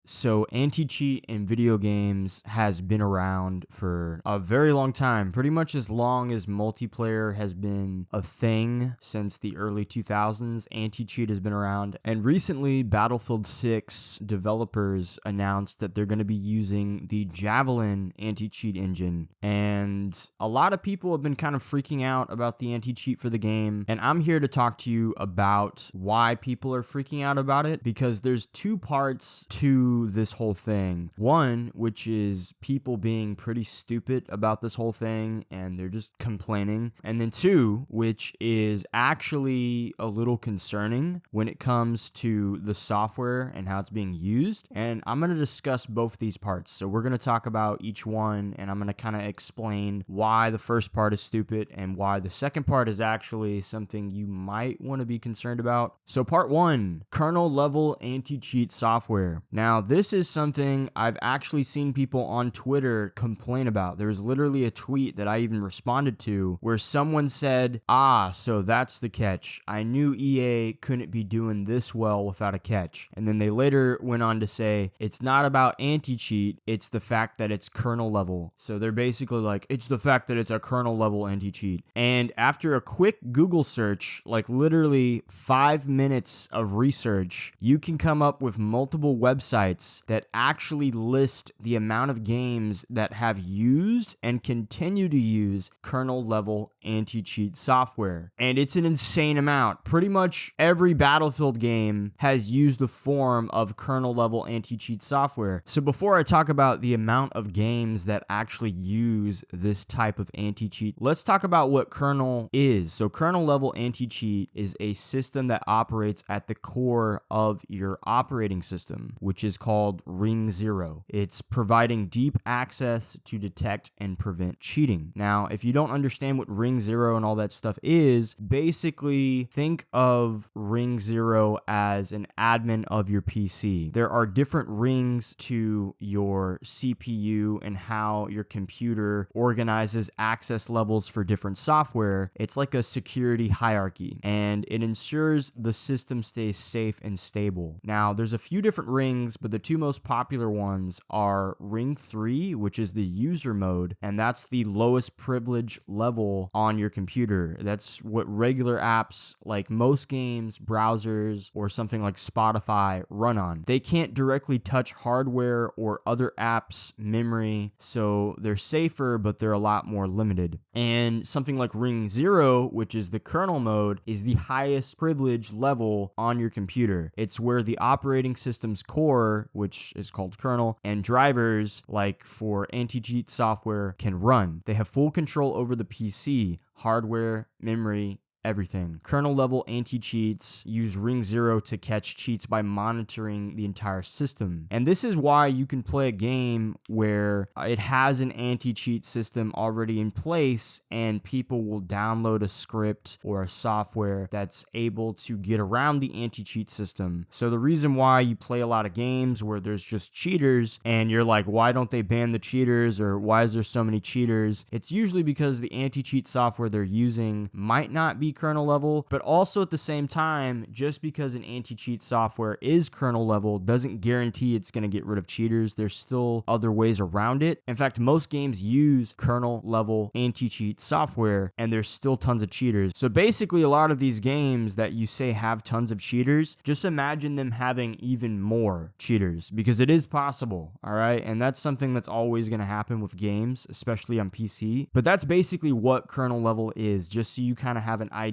So anti-cheat in video games has been around for a very long time, pretty much as long as multiplayer has been a thing since the early 2000s. Anti-cheat has been around, and recently Battlefield 6 developers announced that they're going to be using the Javelin anti-cheat engine, and a lot of people have been kind of freaking out about the anti-cheat for the game, and I'm here to talk to you about why people are freaking out about it, because there's two parts to this whole thing. One, which is people being pretty stupid about this whole thing and they're just complaining. And then two, which is actually a little concerning when it comes to the software and how it's being used. And I'm going to discuss both these parts. So we're going to talk about each one, and I'm going to kind of explain why the first part is stupid and why the second part is actually something you might want to be concerned about. So part one, kernel-level anti-cheat software. Now, this is something I've actually seen people on Twitter complain about. There was literally a tweet that I even responded to where someone said, so that's the catch. I knew EA couldn't be doing this well without a catch. And then they later went on to say, it's not about anti-cheat, it's the fact that it's kernel level. So they're basically like, it's the fact that it's a kernel level anti-cheat. And after a quick Google search, like literally 5 minutes of research, you can come up with multiple websites that actually list the amount of games that have used and continue to use kernel level anti-cheat software. And it's an insane amount. Pretty much every Battlefield game has used the form of kernel level anti-cheat software. So before I talk about the amount of games that actually use this type of anti-cheat, let's talk about what kernel is. So kernel level anti-cheat is a system that operates at the core of your operating system, which is called Ring Zero. It's providing deep access to detect and prevent cheating. Now, if you don't understand what Ring Zero and all that stuff is, basically think of Ring Zero as an admin of your PC. There are different rings to your CPU and how your computer organizes access levels for different software. It's like a security hierarchy, and it ensures the system stays safe and stable. Now, there's a few different rings, but the two most popular ones are Ring 3, which is the user mode, and that's the lowest privilege level on your computer. That's what regular apps like most games, browsers, or something like Spotify run on. They can't directly touch hardware or other apps' memory, so they're safer, but they're a lot more limited. And something like Ring 0, which is the kernel mode, is the highest privilege level on your computer. It's where the operating system's core, which is called kernel, and drivers, like for anti-cheat software, can run. They have full control over the PC, hardware, memory, everything. Kernel level anti-cheats use Ring 0 to catch cheats by monitoring the entire system. And this is why you can play a game where it has an anti-cheat system already in place and people will download a script or a software that's able to get around the anti-cheat system. So the reason why you play a lot of games where there's just cheaters and you're like, why don't they ban the cheaters, or why is there so many cheaters? It's usually because the anti-cheat software they're using might not be kernel level, but also at the same time, just because an anti-cheat software is kernel level doesn't guarantee it's going to get rid of cheaters. There's still other ways around it. In fact, most games use kernel level anti-cheat software and there's still tons of cheaters. So basically, a lot of these games that you say have tons of cheaters, just imagine them having even more cheaters, because it is possible, all right? And that's something that's always going to happen with games, especially on PC. But that's basically what kernel level is, just so you kind of have an idea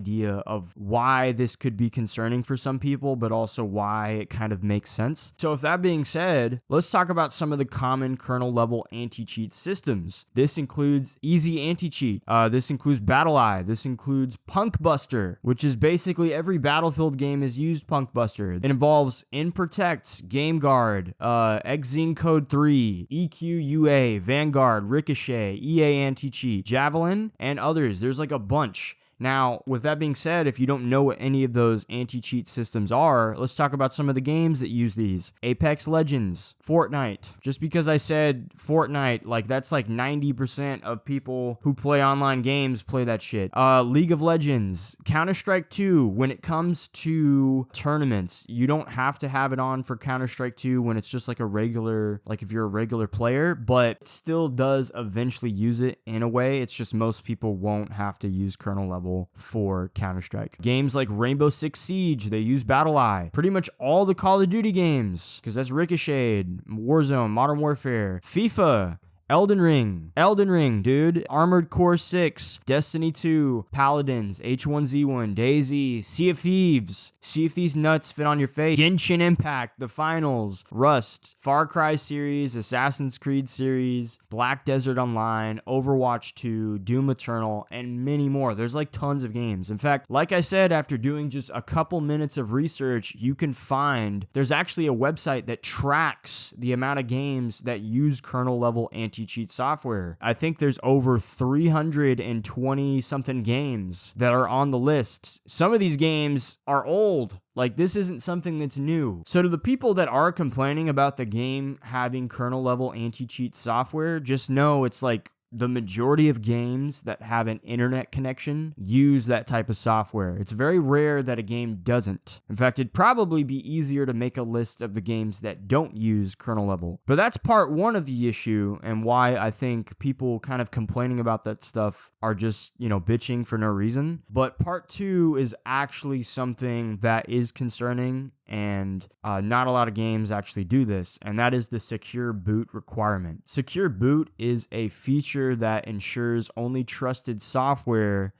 of why this could be concerning for some people, but also why it kind of makes sense. So with that being said, let's talk about some of the common kernel level anti-cheat systems. This includes Easy Anti-Cheat. This includes battleye. This includes Punk Buster, which is basically every Battlefield game has used Punk Buster. It involves InProtect, Game Guard, Exing Code 3, EQUA, Vanguard, Ricochet, EA Anti-Cheat, Javelin, and others. There's like a bunch. Now, with that being said, if you don't know what any of those anti-cheat systems are, let's talk about some of the games that use these. Apex Legends, Fortnite. Just because I said Fortnite, like that's like 90% of people who play online games play that shit. League of Legends, Counter-Strike 2. When it comes to tournaments, you don't have to have it on for Counter-Strike 2 when it's just like a regular, like if you're a regular player, but it still does eventually use it in a way. It's just most people won't have to use Kernel-Level for Counter-Strike. Games like Rainbow Six Siege, they use battleye. Pretty much all the Call of Duty games, because that's Ricochet, Warzone, Modern Warfare, FIFA, Elden Ring, dude. Armored Core 6, Destiny 2, Paladins, H1Z1, DayZ, Sea of Thieves. See if these nuts fit on your face. Genshin Impact, The Finals, Rust, Far Cry series, Assassin's Creed series, Black Desert Online, Overwatch 2, Doom Eternal, and many more. There's like tons of games. In fact, like I said, after doing just a couple minutes of research, you can find there's actually a website that tracks the amount of games that use kernel-level anti-cheat software. I think there's over 320 something games that are on the list. Some of these games are old. Like, this isn't something that's new. So to the people that are complaining about the game having kernel-level anti-cheat software, just know it's like the majority of games that have an internet connection use that type of software. It's very rare that a game doesn't. In fact, it'd probably be easier to make a list of the games that don't use kernel level. But that's part one of the issue and why I think people kind of complaining about that stuff are just, bitching for no reason. But part two is actually something that is concerning, and not a lot of games actually do this, and that is the secure boot requirement. Secure boot is a feature that ensures only trusted software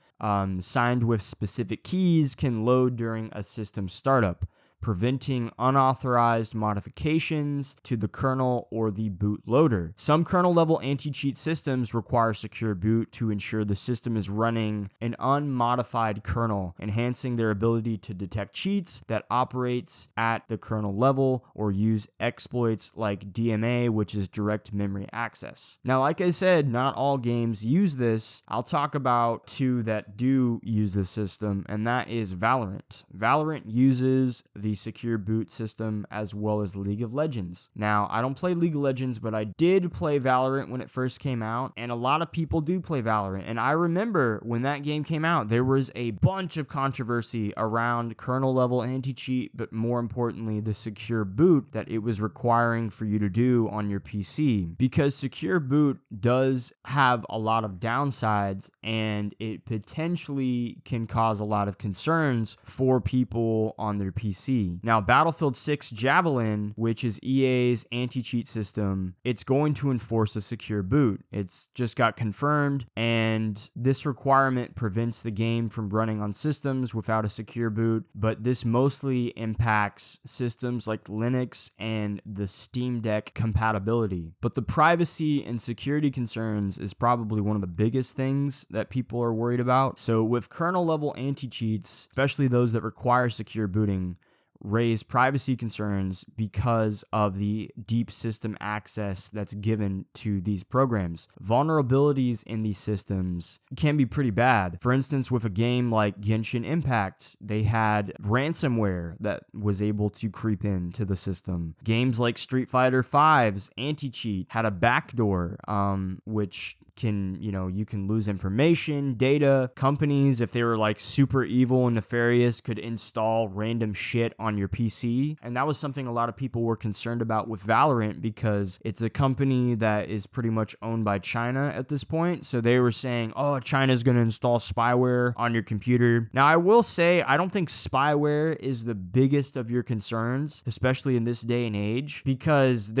signed with specific keys can load during a system startup, preventing unauthorized modifications to the kernel or the bootloader. Some kernel-level anti-cheat systems require secure boot to ensure the system is running an unmodified kernel, enhancing their ability to detect cheats that operates at the kernel level or use exploits like DMA, which is direct memory access. Now, like I said, not all games use this. I'll talk about two that do use this system, and that is Valorant. Valorant uses the secure boot system as well as League of Legends. Now, I don't play League of Legends, but I did play Valorant when it first came out, and a lot of people do play Valorant. And I remember when that game came out, there was a bunch of controversy around kernel level anti-cheat, but more importantly, the secure boot that it was requiring for you to do on your PC, because secure boot does have a lot of downsides and it potentially can cause a lot of concerns for people on their PC. Now, Battlefield 6 Javelin, which is EA's anti-cheat system, it's going to enforce a secure boot. It's just got confirmed, and this requirement prevents the game from running on systems without a secure boot, but this mostly impacts systems like Linux and the Steam Deck compatibility. But the privacy and security concerns is probably one of the biggest things that people are worried about. So with kernel level anti-cheats, especially those that require secure booting, raise privacy concerns because of the deep system access that's given to these programs. Vulnerabilities in these systems can be pretty bad. For instance, with a game like Genshin Impact, they had ransomware that was able to creep into the system. Games like Street Fighter V's anti-cheat had a backdoor, which can, you can lose information, data. Companies, if they were like super evil and nefarious, could install random shit on your PC. And that was something a lot of people were concerned about with Valorant, because it's a company that is pretty much owned by China at this point. So they were saying, oh, China's going to install spyware on your computer. Now, I will say, I don't think spyware is the biggest of your concerns, especially in this day and age, because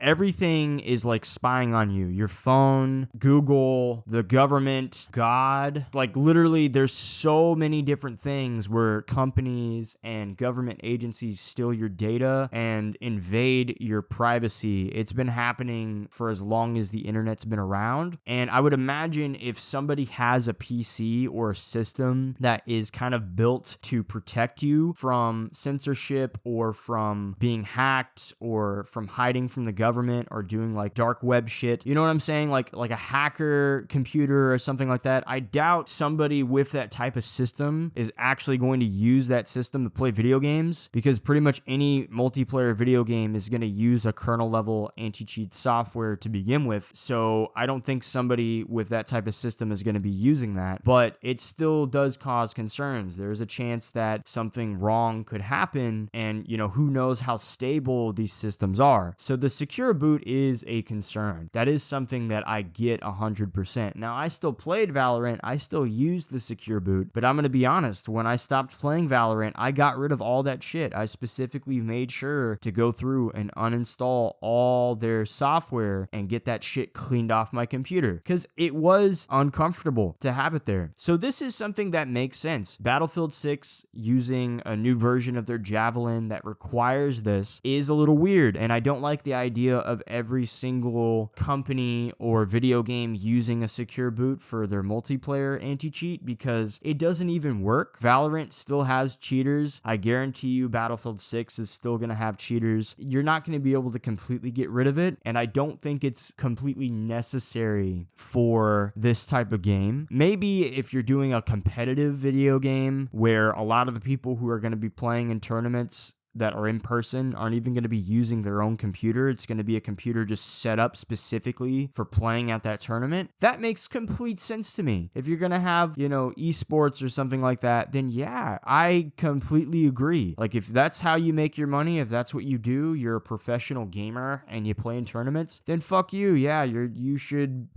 everything is like spying on you. Your phone, Google, the government, God. Like, literally, there's so many different things where companies and government agencies steal your data and invade your privacy. It's been happening for as long as the internet's been around. And I would imagine if somebody has a PC or a system that is kind of built to protect you from censorship or from being hacked or from hiding from the government or doing like dark web shit, you know what I'm saying? Like a hacker computer or something like that, I doubt somebody with that type of system is actually going to use that system to play video games, because pretty much any multiplayer video game is going to use a kernel level anti-cheat software to begin with. So I don't think somebody with that type of system is going to be using that, but it still does cause concerns. There's a chance that something wrong could happen, and who knows how stable these systems are. So the secure boot is a concern. That is something that I get 100%. Now, I still played Valorant, I still used the secure boot, but I'm going to be honest, when I stopped playing Valorant, I got rid of all that shit. I specifically made sure to go through and uninstall all their software and get that shit cleaned off my computer, because it was uncomfortable to have it there. So this is something that makes sense. Battlefield 6 using a new version of their Javelin that requires this is a little weird, and I don't like the idea of every single company or video game using a secure boot for their multiplayer anti-cheat, because it doesn't even work. Valorant still has cheaters. I guarantee you Battlefield 6 is still going to have cheaters. You're not going to be able to completely get rid of it, and I don't think it's completely necessary for this type of game. Maybe if you're doing a competitive video game where a lot of the people who are going to be playing in tournaments that are in person aren't even going to be using their own computer. It's going to be a computer just set up specifically for playing at that tournament. That makes complete sense to me. If you're going to have, esports or something like that, then yeah, I completely agree. Like, if that's how you make your money, if that's what you do, you're a professional gamer and you play in tournaments, then fuck you. Yeah, you should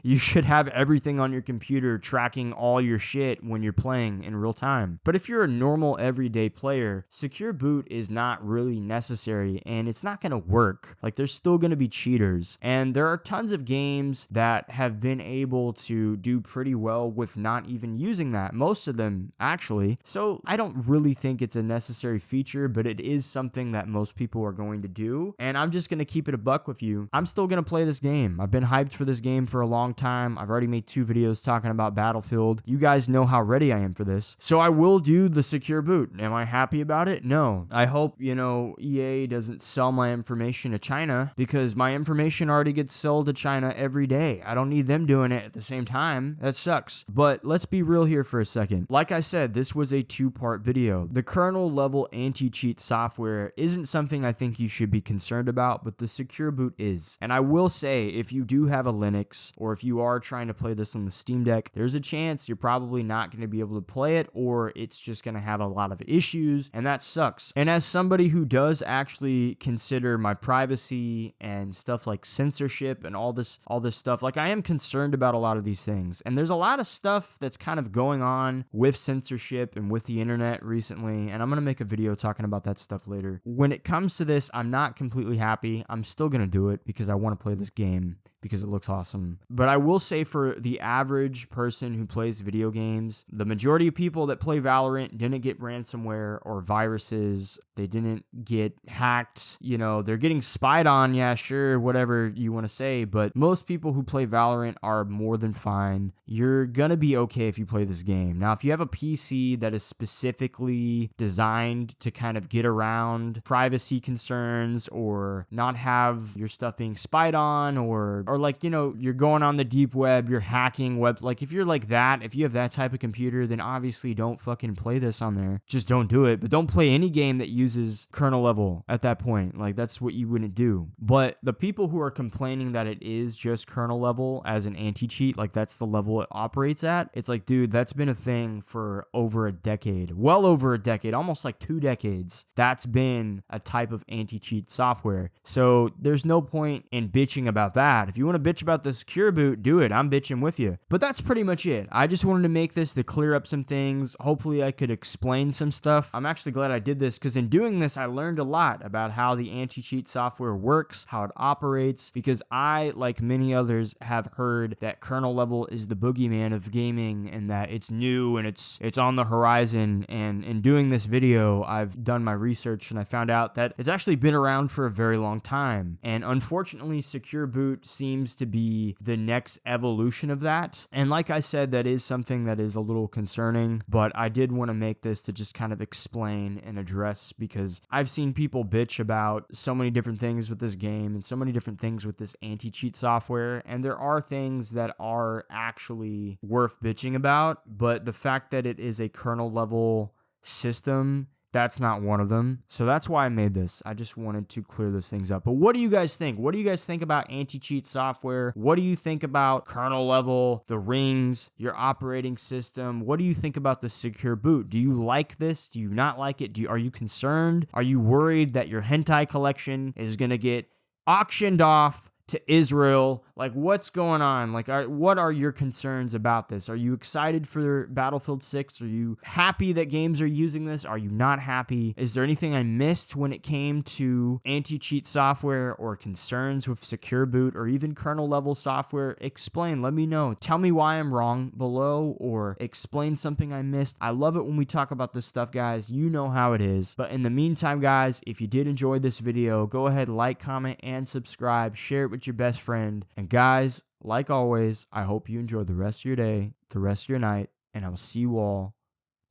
you should have everything on your computer tracking all your shit when you're playing in real time. But if you're a normal everyday player, secure boot is not really necessary, and it's not going to work. Like, there's still going to be cheaters, and there are tons of games that have been able to do pretty well with not even using that. Most of them, actually. So I don't really think it's a necessary feature, but it is something that most people are going to do, and I'm just going to keep it a buck with you. I'm still going to play this game. I've been hyped for this game for a long time. I've already made 2 videos talking about Battlefield. You guys know how ready I am for this. So I will do the secure boot. Am I happy about it? No. I hope, EA doesn't sell my information to China, because my information already gets sold to China every day. I don't need them doing it at the same time. That sucks. But let's be real here for a second. Like I said, this was a 2-part video. The kernel-level anti-cheat software isn't something I think you should be concerned about, but the secure boot is. And I will say, if you do have a Linux, or if you are trying to play this on the Steam Deck, there's a chance you're probably not going to be able to play it, or it's just going to have a lot of issues, and that sucks. And as somebody who does actually consider my privacy and stuff like censorship and all this stuff, like, I am concerned about a lot of these things. And there's a lot of stuff that's kind of going on with censorship and with the internet recently, and I'm going to make a video talking about that stuff later. When it comes to this, I'm not completely happy. I'm still going to do it because I want to play this game because it looks awesome. But I will say, for the average person who plays video games, the majority of people that play Valorant didn't get ransomware or viruses. They didn't get hacked. They're getting spied on. Yeah, sure, whatever you want to say. But most people who play Valorant are more than fine. You're gonna be okay if you play this game. Now, if you have a PC that is specifically designed to kind of get around privacy concerns, or not have your stuff being spied on, or like, you're going on the deep web, you're hacking web, like, if you're like that, if you have that type of computer, then obviously don't fucking play this on there. Just don't do it. But don't play any game that uses kernel level at that point. Like, that's what you wouldn't do. But the people who are complaining that it is just kernel level as an anti-cheat, like, that's the level it operates at, it's like, dude, that's been a thing for over a decade. Well over a decade, almost like 2 decades. That's been a type of anti-cheat software. So there's no point in bitching about that. If you want to bitch about the secure boot, do it. I'm bitching with you. But that's pretty much it. I just wanted to make this to clear up some things. Hopefully I could explain some stuff. I'm actually glad I did this, because in doing this, I learned a lot about how the anti-cheat software works, how it operates, because I, like many others, have heard that kernel level is the boogeyman of gaming, and that it's new and it's on the horizon. And in doing this video, I've done my research, and I found out that it's actually been around for a very long time. And unfortunately, secure boot seems to be the next evolution of that. And like I said, that is something that is a little concerning, but I did want to make this to just kind of explain and address, because I've seen people bitch about so many different things with this game and so many different things with this anti-cheat software, and there are things that are actually worth bitching about, but the fact that it is a kernel level system, that's not one of them. So that's why I made this. I just wanted to clear those things up. But what do you guys think? What do you guys think about anti-cheat software? What do you think about kernel level, the rings, your operating system? What do you think about the secure boot? Do you like this? Do you not like it? Are you concerned? Are you worried that your hentai collection is going to get auctioned off to Israel? Like, what's going on? Like, what are your concerns about this? Are you excited for Battlefield 6? Are you happy that games are using this? Are you not happy? Is there anything I missed when it came to anti-cheat software or concerns with secure boot or even kernel level software? Explain, let me know. Tell me why I'm wrong below, or explain something I missed. I love it when we talk about this stuff, guys. You know how it is. But in the meantime, guys, if you did enjoy this video, go ahead, like, comment, and subscribe. Share it with your best friend. And guys, like always, I hope you enjoy the rest of your day, the rest of your night, and I will see you all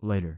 later.